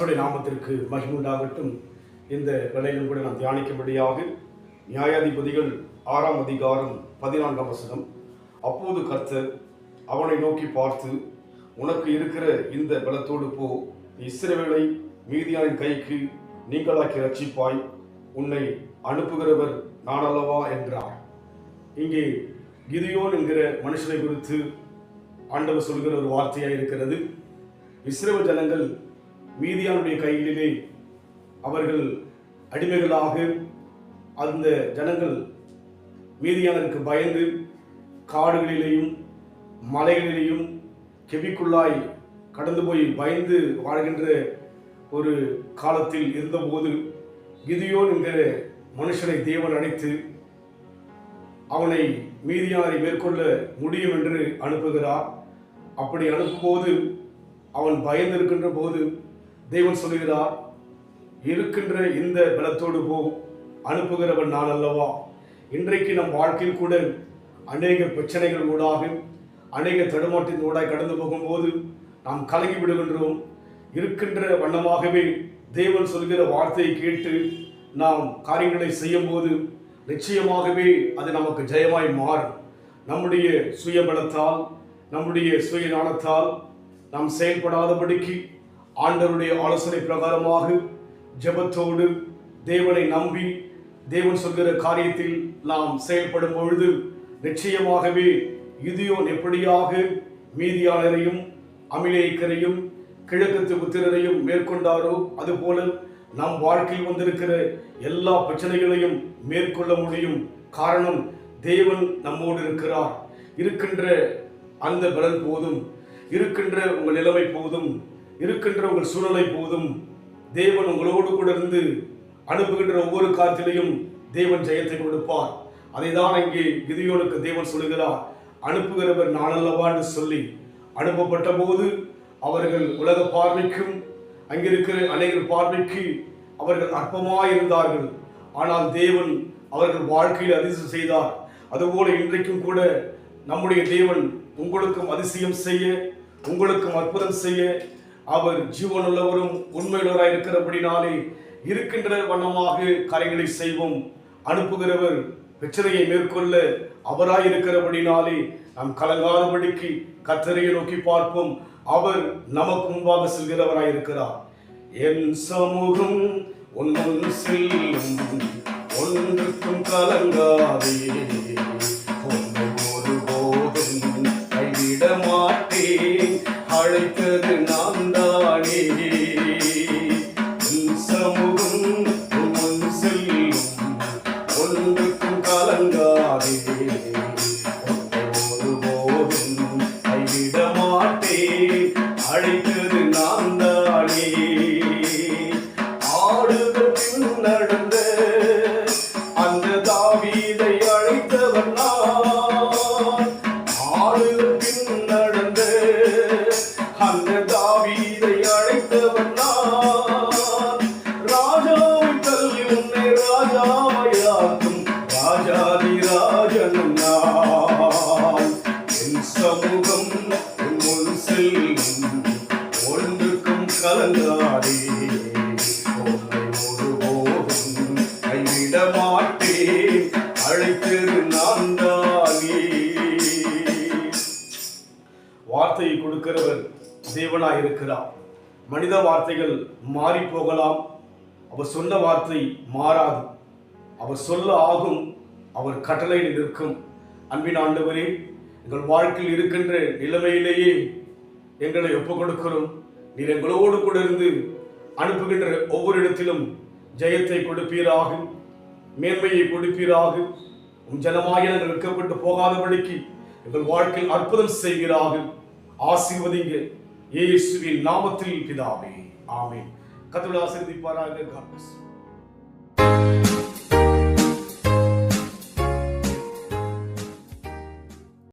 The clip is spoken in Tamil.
கர்த்தருடைய நாமத்திற்கு மகிமை உண்டாகட்டும். இந்த வேளையிலும் கூட நாம் தியானிக்கும்படியாக நியாயாதிபதிகள் 6ஆம் அதிகாரம் 14ஆம் வசனம். அப்போது கர்த்தர் அவனை நோக்கி பார்த்து, உனக்கு இருக்கிற இந்த பலத்தோடு போ, இஸ்ரவேலை மீதியானின் கைக்கு நீங்களாக்கி ரட்சிப்பாய், உன்னை அனுப்புகிறவர் நான் அல்லவா என்றார். இங்கே கிதியோன் என்கிற மனுஷனை குறித்து ஆண்டவர் சொல்கிற ஒரு வார்த்தையாக இருக்கிறது. இஸ்ரவேல் ஜனங்கள் மீதியானுடைய கையிலே அவர்கள் அடிமைகளாக, அந்த ஜனங்கள் மீதியானருக்கு பயந்து காடுகளிலேயும் மலைகளிலேயும் கெபிக்குள்ளாய் கடந்து போய் பயந்து வாழ்கின்ற ஒரு காலத்தில் இருந்தபோது கிதியோன் என்கிற மனுஷனை தேவன் அழைத்து அவனை மீதியானரை மேற்கொள்ள முடியும் என்று அனுப்புகிறார். அப்படி அனுப்பும்போது அவன் பயந்திருக்கின்ற போது தேவன் சொல்லுகிறார், இருக்கின்ற இந்த பலத்தோடு போ, அனுப்புகிறவன் நான் அல்லவா. இன்றைக்கு நம் வாழ்க்கையில் கூட அநேக பிரச்சனைகள் ஊடாக, அநேக தடுமாற்றின் ஊடாக கடந்து போகும்போது நாம் கலங்கி விடுகின்றோம். இருக்கின்ற வண்ணமாகவே தேவன் சொல்கிற வார்த்தையை கேட்டு நாம் காரியங்களை செய்யும் போது நிச்சயமாகவே அது நமக்கு ஜெயமாய் மாறும். நம்முடைய சுய பலத்தால், நம்முடைய சுய ஞானத்தால் நாம் செயல்படாதபடிக்கு ஆண்டவருடைய ஆலோசனை பிரகாரமாக ஜெபத்தோடு தேவனை நம்பி தேவன் சொல்கிற காரியத்தில் நாம் செயல்படும் பொழுது நிச்சயமாகவே கிதியோன் எப்படியாக மீதியானரையும் அமிலேக்கரையும் கிழக்கத்து புத்திரரையும் மேற்கொண்டாரோ, அதுபோல நம் வாழ்க்கையில் வந்திருக்கிற எல்லா பிரச்சனைகளையும் மேற்கொள்ள முடியும். காரணம், தேவன் நம்மோடு இருக்கிறார். இருக்கின்ற அந்த பலன் போதும், இருக்கின்ற உங்கள் நிலைமை போதும், இருக்கின்ற உங்கள் சூழ்நிலை போதும். தேவன் உங்களோடு கூட இருந்து அனுப்புகின்ற ஒவ்வொரு காலத்திலையும் தேவன் ஜெயத்தை கொடுப்பார். அதை தான் இங்கே கிதியோனுக்கு தேவன் சொல்லுகிறார், அனுப்புகிறவர் நான் அல்லவா என்று சொல்லி. அனுப்பப்பட்ட போது அவர்கள் உலக பார்வைக்கும் அங்கிருக்கிற அநேகர் பார்வைக்கு அவர்கள் அற்பமாயிருந்தார்கள். ஆனால் தேவன் அவர்கள் வாழ்க்கையில் அதிசயம் செய்தார். அதுபோல இன்றைக்கும் கூட நம்முடைய தேவன் உங்களுக்கும் அதிசயம் செய்ய, உங்களுக்கும் அற்புதம் செய்ய அவர் ஜீவனுள்ளவரும் உண்மையுள்ளவராய் இருக்கிறபடினாலே இருக்கின்ற வண்ணமாக காரியங்களை செய்வோம். அனுப்புகிறவர் பிரச்சனையை மேற்கொள்ள அவராய் இருக்கிறபடினாலே நாம் கலங்காதபடிக்கு கர்த்தரையை நோக்கி பார்ப்போம். அவர் நமக்கு முன்பாக செல்கிறவராய் இருக்கிறார். என் சமூகம் ஒன்றும் செல்லும், ஒன்றுக்கும் கலங்காதே, ஒருபோதும் கைவிட மாட்டேன், அழைத்தது நான் தானே. என் சமூகம் ஒன்றும் செல்லும், ஒன்றுக்கும் கலங்காதே, ஒருபோதும் கைவிட மாட்டேன், அழைத்தது நான் தானே. ஆடுகள் பின் நடந்த அந்த தாவீதை அழைத்தவன் நான். ஆடுகள் பின் நடந்த அந்த தாவீதை அழைத்தவன் நான். ராஜாவை தள்ளி உன்னை ராஜாவையாக்கும் ராஜாதி ராஜனும் நான். என் சமூகம் முன் செல்லும், ஒன்றுக்கும் கலங்காதே, உன்னை ஒருபோதும் கைவிட மாட்டேன், அழைத்தது நான் தானே. வார்த்தையை கொடுக்கிறவர் தேவனாய் இருக்கிறார். மனித வார்த்தைகள் மாறி போகலாம், அவர் சொன்ன வார்த்தை மாறாது. அவர் சொல்ல ஆகும், அவர் கட்டளையில் நிற்கும். அன்பின் ஆண்டவரே, எங்கள் வாழ்க்கையில் இருக்கின்ற நிலைமையிலேயே எங்களை ஒப்புக் கொடுக்கிறோம். நீர் எங்களோடு கூட இருந்து அனுப்புகின்ற ஒவ்வொரு இடத்திலும் ஜெயத்தை கொடுப்பீராக, மேன்மையை கொடுப்பீராக. உம் ஜனமாய் நாங்கள் வெட்கப்பட்டு போகாதபடிக்கு எங்கள் வாழ்க்கையில் அற்புதம் செய்வீராக. ஆசீர்வதிங்க இயேசுவின் நாமத்தில் பிதாவே, ஆமென். கர்த்தர் ஆசீர்வதிப்பாராக.